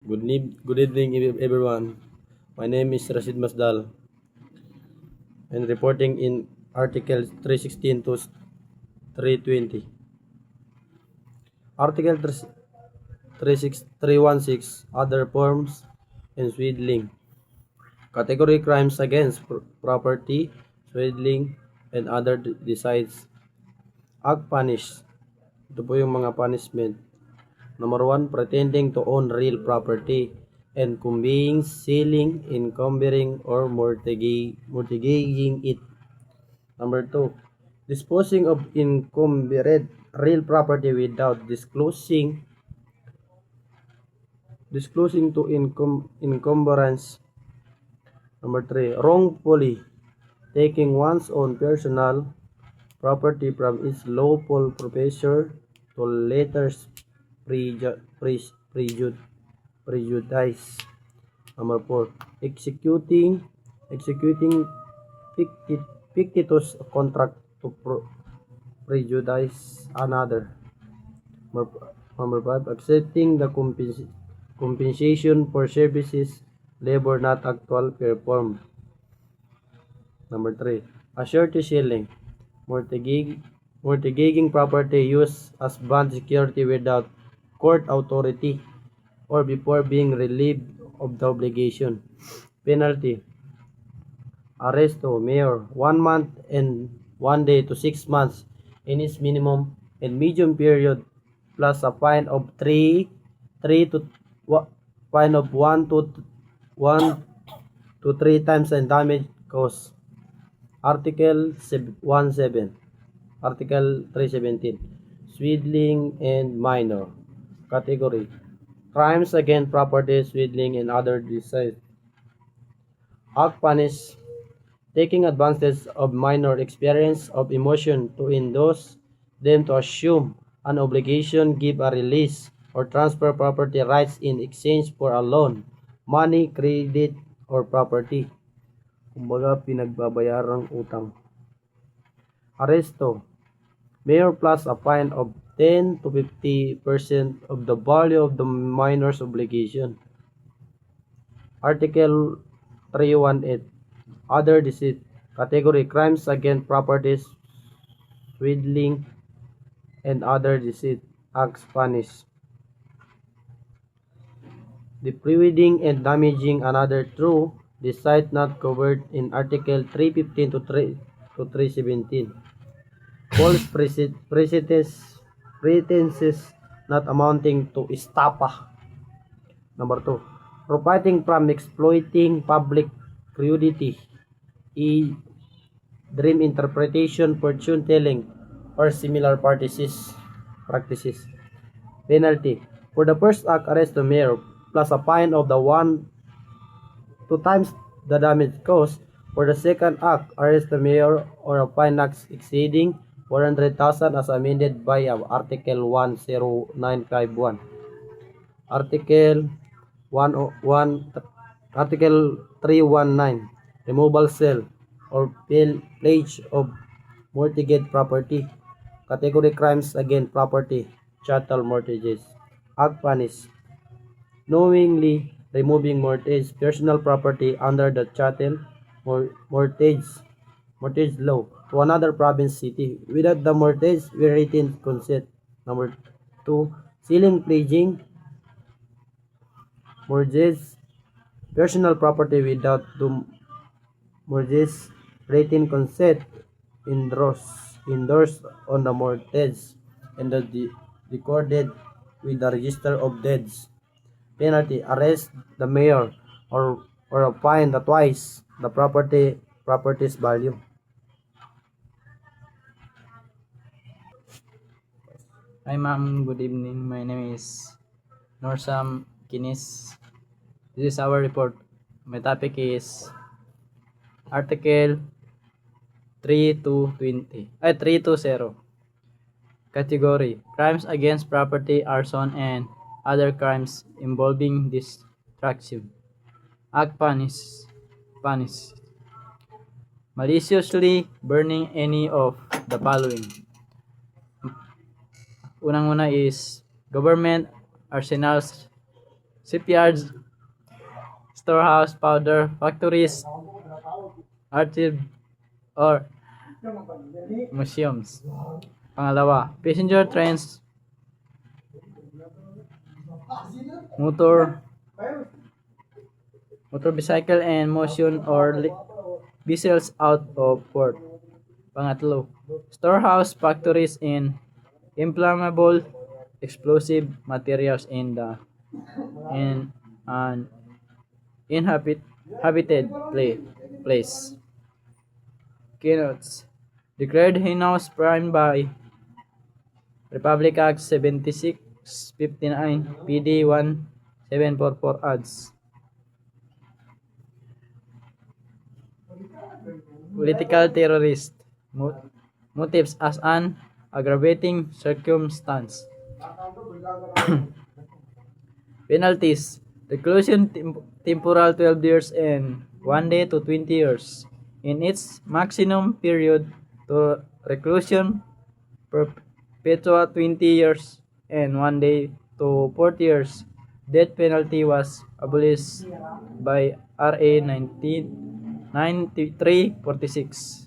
Good evening, everyone. My name is Rashid Masdal and reporting in Article 316 to 320. Article 316 Other Forms and Swindling. Category Crimes against property, swindling, and other decides. Act Punish. Ito po yung mga punishment. Number 1, pretending to own real property and conveying, selling, encumbering, or mortgaging it. Number 2, disposing of encumbered real property without disclosing to encumbrance. Number 3, wrongfully taking one's own personal property from its lawful possessor to later prejudice. Number 4, executing fictitious contract to prejudice another. Number 5, accepting the compensation for services labor not actual performed. Number 3, assurity selling, mortgaging property used as bond security without court authority or before being relieved of the obligation. Penalty, arrest to mayor 1 month and 1 day to 6 months in its minimum and medium period plus a fine of 3 to fine of 1 to 3 times and damage caused. Article 17, Article 317, swindling and minor. Category, crimes against property, swindling, and other disease. Act punish, taking advantage of minor experience of emotion to induce them to assume an obligation, give a release, or transfer property rights in exchange for a loan, money, credit, or property. Kumbaga, pinagbabayarang utang. Aresto, mayor plus a fine of 10 to 50% of the value of the minor's obligation. Article 318, other deceit. Category, crimes against properties, swindling, and other deceit. Acts punish, depriving and damaging another through deceit not covered in Article 315 to 317. False pretenses not amounting to estafa. Number 2, profiting from exploiting public crudity, dream interpretation, fortune telling, or similar practices. Penalty, for the first act, arrest the mayor plus a fine of the 2 times the damage caused. For the second act, arrest the mayor or a fine not exceeding 400,000 as amended by Article 10951. Article 101, Article 319, removal sale or pledge of mortgaged property. Category, crimes against property, chattel mortgages. Act punish, knowingly removing mortgage personal property under the chattel mortgage law to another province, city without the mortgage written consent. Number 2, selling, pledging mortgage personal property without the mortgage written consent endorsed on the mortgage and recorded with the register of deeds. Penalty, arrest the mayor or a fine the twice the property's value. Hi ma'am, good evening. My name is Norsam Kinis. This is our report. My topic is Article 320. Category, crimes against property, arson, and other crimes involving destruction. Act punish. Maliciously burning any of the following. Unang-una is government arsenals shipyards, storehouse, powder factories, archive, or museums. Pangalawa, passenger trains, motor, motorcycle and motion or vessels out of port. Pangatlo, storehouse factories in inflammable explosive materials in in an inhabited place. Keynotes declared hinaus prime by Republic Act 7659 PD 1744 ads. Political terrorist motives as an aggravating circumstance. Penalties reclusion temporal 12 years and 1 day to 20 years. In its maximum period to reclusion perpetua 20 years and 1 day to 40 years. Death penalty was abolished by RA 1993-46.